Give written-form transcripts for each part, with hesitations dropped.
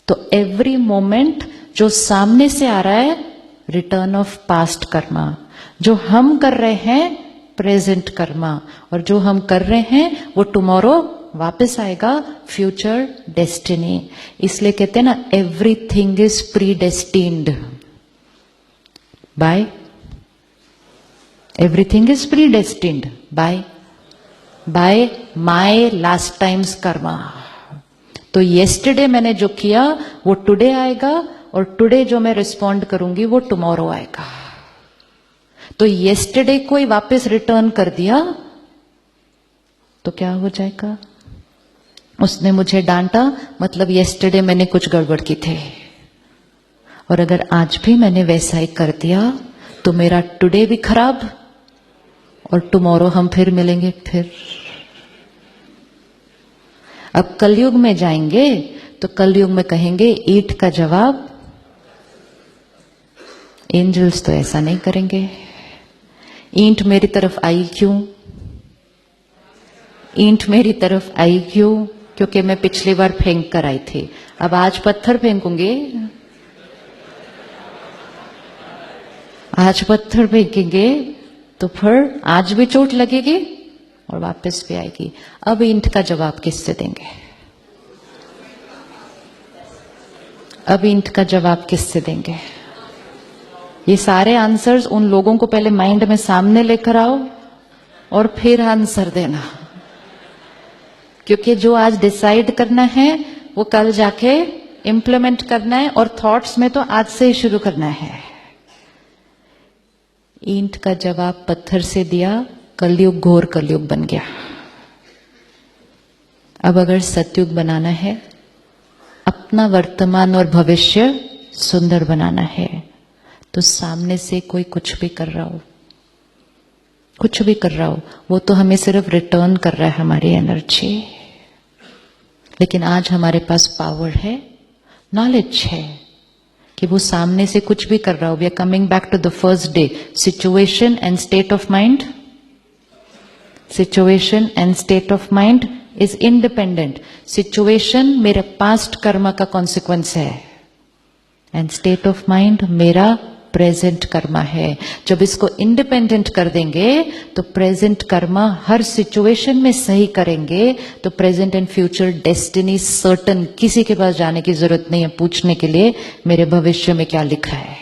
तो every moment जो सामने से आ रहा है रिटर्न ऑफ पास्ट कर्मा, जो हम कर रहे हैं प्रेजेंट कर्मा, और जो हम कर रहे हैं वो टुमारो वापस आएगा फ्यूचर डेस्टिनी। इसलिए कहते हैं ना everything is predestined by, everything is predestined by my last times karma. तो येस्टरडे मैंने जो किया वो टुडे आएगा, और टुडे जो मैं रिस्पॉन्ड करूंगी वो टुमारो आएगा। तो येस्टरडे को ही वापस रिटर्न कर दिया तो क्या हो जाएगा? उसने मुझे डांटा, मतलब येस्टरडे मैंने कुछ गड़बड़ की थी, और अगर आज भी मैंने वैसा ही कर दिया तो मेरा टुडे भी खराब, और टुमारो हम फिर मिलेंगे फिर। अब कलयुग में जाएंगे तो कलयुग में कहेंगे ईंट का जवाब, एंजल्स तो ऐसा नहीं करेंगे। ईंट मेरी तरफ आई क्यों? ईंट मेरी तरफ आई क्यों? क्योंकि मैं पिछली बार फेंक कर आई थी, अब आज पत्थर फेंकूंगी, आज पत्थर फेंकेंगे तो फिर आज भी चोट लगेगी और वापस भी आएगी। अब ईंट का जवाब किससे देंगे? अब ईंट का जवाब किससे देंगे? ये सारे आंसर्स उन लोगों को पहले माइंड में सामने लेकर आओ और फिर आंसर देना, क्योंकि जो आज डिसाइड करना है वो कल जाके इंप्लीमेंट करना है, और थॉट्स में तो आज से ही शुरू करना है। ईंट का जवाब पत्थर से दिया, कलयुग घोर कलयुग बन गया। अब अगर सतयुग बनाना है, अपना वर्तमान और भविष्य सुंदर बनाना है, तो सामने से कोई कुछ भी कर रहा हो, कुछ भी कर रहा हो, वो तो हमें सिर्फ रिटर्न कर रहा है हमारी एनर्जी। लेकिन आज हमारे पास पावर है, नॉलेज है कि वो सामने से कुछ भी कर रहा हो। We are coming back to the first day, situation and state of mind. Situation and state of mind is independent. Situation मेरे पास्ट कर्मा का कॉन्सिक्वेंस है, एंड स्टेट ऑफ माइंड मेरा प्रेजेंट कर्मा है। जब इसको इंडिपेंडेंट कर देंगे तो प्रेजेंट कर्मा हर सिचुएशन में सही करेंगे, तो present and future destiny certain. किसी के पास जाने की जरूरत नहीं है पूछने के लिए मेरे भविष्य में क्या लिखा है।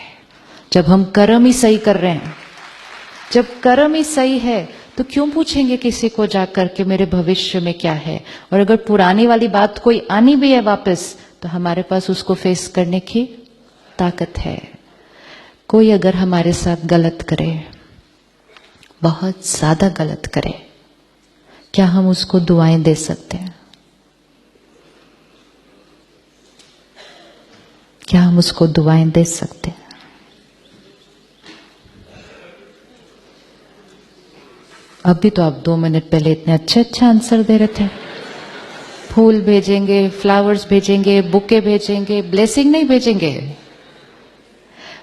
जब हम कर्म ही सही कर रहे हैं, जब कर्म ही सही है, तो क्यों पूछेंगे किसी को जाकर के मेरे भविष्य में क्या है? और अगर पुरानी वाली बात कोई आनी भी है वापस, तो हमारे पास उसको फेस करने की ताकत है। कोई अगर हमारे साथ गलत करे, बहुत ज्यादा गलत करे, क्या हम उसको दुआएं दे सकते हैं? क्या हम उसको दुआएं दे सकते हैं? अभी तो आप 2 मिनट पहले इतने अच्छे अच्छे आंसर दे रहे थे। फूल भेजेंगे, फ्लावर्स भेजेंगे, बुके भेजेंगे, ब्लेसिंग नहीं भेजेंगे।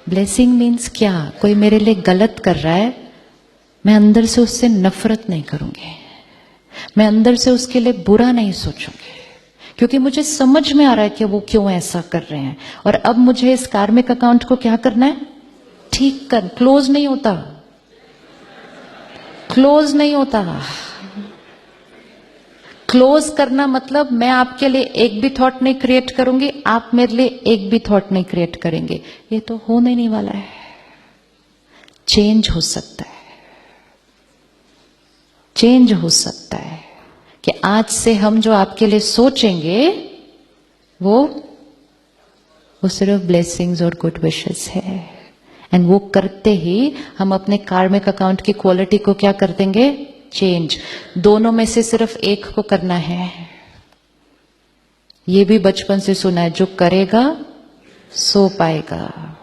ब्लेसिंग मीन्स क्या? कोई मेरे लिए गलत कर रहा है, मैं अंदर से उससे नफरत नहीं करूंगी, मैं अंदर से उसके लिए बुरा नहीं सोचूंगी, क्योंकि मुझे समझ में आ रहा है कि वो क्यों ऐसा कर रहे हैं। और अब मुझे इस कार्मिक अकाउंट को क्या करना है? ठीक कर। क्लोज नहीं होता, क्लोज नहीं होता। क्लोज करना मतलब मैं आपके लिए एक भी थॉट नहीं क्रिएट करूंगी, आप मेरे लिए एक भी थॉट नहीं क्रिएट करेंगे। ये तो होने नहीं वाला है। चेंज हो सकता है, चेंज हो सकता है कि आज से हम जो आपके लिए सोचेंगे वो सिर्फ ब्लेसिंग्स और गुड विशेस है। एंड वो करते ही हम अपने कार्मिक अकाउंट की क्वालिटी को क्या कर देंगे? चेंज। दोनों में से सिर्फ एक को करना है। ये भी बचपन से सुना है, जो करेगा सो पाएगा।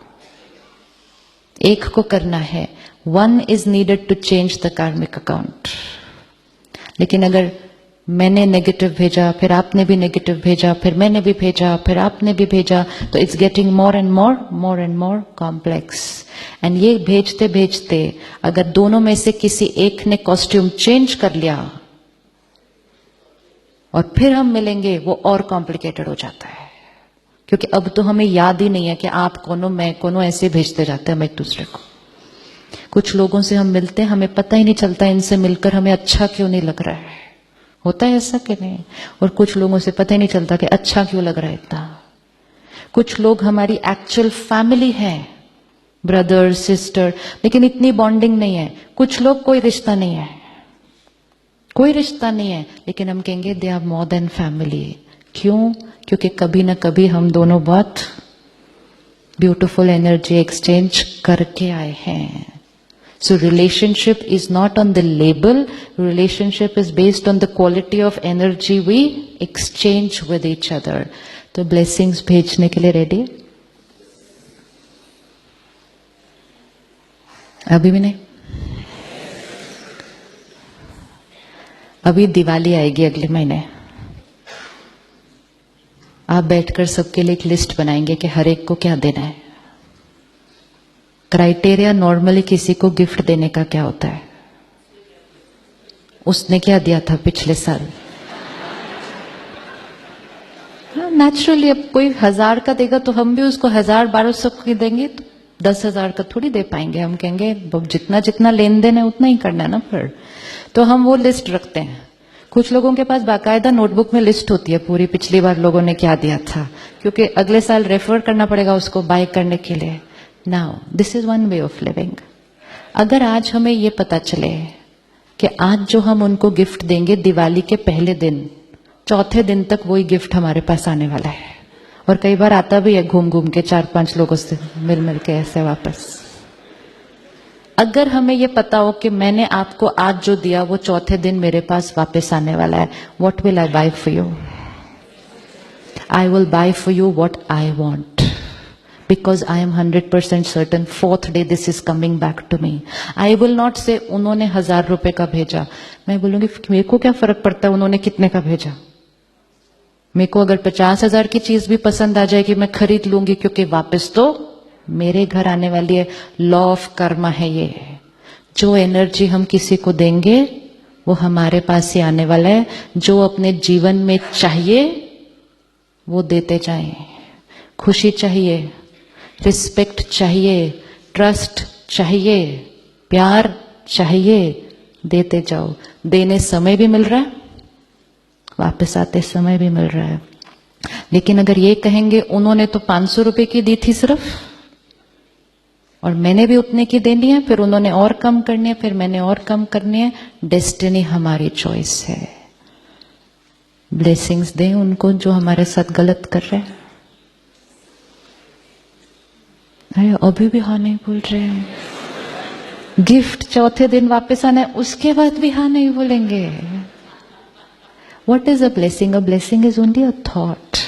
एक को करना है। 1 is needed to change the karmic account। लेकिन अगर मैंने नेगेटिव भेजा, फिर आपने भी नेगेटिव भेजा, फिर मैंने भी भेजा, फिर आपने भी भेजा, तो it's getting more and more complex. And ये भेजते भेजते अगर दोनों में से किसी एक ने कॉस्ट्यूम चेंज कर लिया और फिर हम मिलेंगे, वो और कॉम्प्लिकेटेड हो जाता है, क्योंकि अब तो हमें याद ही नहीं है कि आप कौन हो, मैं कौन हूं, ऐसे भेजते जाते हैं हम एक दूसरे को। कुछ लोगों से हम मिलते हैं, हमें पता ही नहीं चलता इनसे मिलकर हमें अच्छा क्यों नहीं लग रहा है। होता है ऐसा कि नहीं? और कुछ लोगों से पता ही नहीं चलता कि अच्छा क्यों लग रहा है इतना। कुछ लोग हमारी एक्चुअल फैमिली है, ब्रदर सिस्टर, लेकिन इतनी बॉन्डिंग नहीं है। कुछ लोग कोई रिश्ता नहीं है, कोई रिश्ता नहीं है, लेकिन हम कहेंगे they are more than family. क्यों? क्योंकि कभी ना कभी हम दोनों बहुत ब्यूटीफुल एनर्जी एक्सचेंज करके आए हैं। So relationship is not on the label, relationship is based on the quality of energy we exchange with each other. तो blessings भेजने के लिए ready? अभी भी नहीं? अभी दिवाली आएगी अगले महीने। आप बैठकर सबके लिए एक लिस्ट बनाएंगे कि हर एक को क्या देना है। क्राइटेरिया नॉर्मली किसी को गिफ्ट देने का क्या होता है? उसने क्या दिया था पिछले साल? हाँ, नेचुरली अब कोई 1000 का देगा तो हम भी उसको 1000-1200 की देंगे, तो 10,000 का थोड़ी दे पाएंगे। हम कहेंगे जितना जितना लेन देन है उतना ही करना है ना फिर। तो हम वो लिस्ट रखते हैं। कुछ लोगों के पास बाकायदा नोटबुक में लिस्ट होती है पूरी, पिछली बार लोगों ने क्या दिया था, क्योंकि अगले साल रेफर करना पड़ेगा उसको बाय करने के लिए। Now, this is one way of living. अगर आज हमें ये पता चले कि आज जो हम उनको गिफ्ट देंगे दिवाली के पहले दिन, चौथे दिन तक वही गिफ्ट हमारे पास आने वाला है, और कई बार आता भी है घूम घूम के 4-5 लोगों से मिल के ऐसे वापस। अगर हमें ये पता हो कि मैंने आपको आज जो दिया वो चौथे दिन मेरे पास वापस आने वाला है, what will I buy for you? I will buy for you what I want. Because I am 100% certain 4th day this is coming back to me. I will not say उन्होंने 1000 रुपए का भेजा। मैं बोलूंगी मेरे को क्या फर्क पड़ता है उन्होंने कितने का भेजा। मेरे को अगर 50,000 की चीज भी पसंद आ जाएगी मैं खरीद लूंगी, क्योंकि वापस तो मेरे घर आने वाली है। लॉ ऑफ कर्मा है ये। जो एनर्जी हम किसी को देंगे वो हमारे पास ही आने वाला है। जो अपने जीवन में चाहिए वो देते जाएं। खुशी चाहिए, रिस्पेक्ट चाहिए, ट्रस्ट चाहिए, प्यार चाहिए, देते जाओ। देने समय भी मिल रहा है, वापस आते समय भी मिल रहा है। लेकिन अगर ये कहेंगे उन्होंने तो 500 रुपए की दी थी सिर्फ, और मैंने भी उतने की देनी है, फिर उन्होंने और कम करनी है, फिर मैंने और कम करनी है, डेस्टिनी हमारी चॉइस है। ब्लेसिंग्स दें उनको जो हमारे साथ गलत कर रहे हैं। अरे अभी भी हाँ नहीं बोल रहे हैं। गिफ्ट चौथे दिन वापस आना है, उसके बाद भी हाँ नहीं बोलेंगे। What is a blessing? A blessing is only a thought.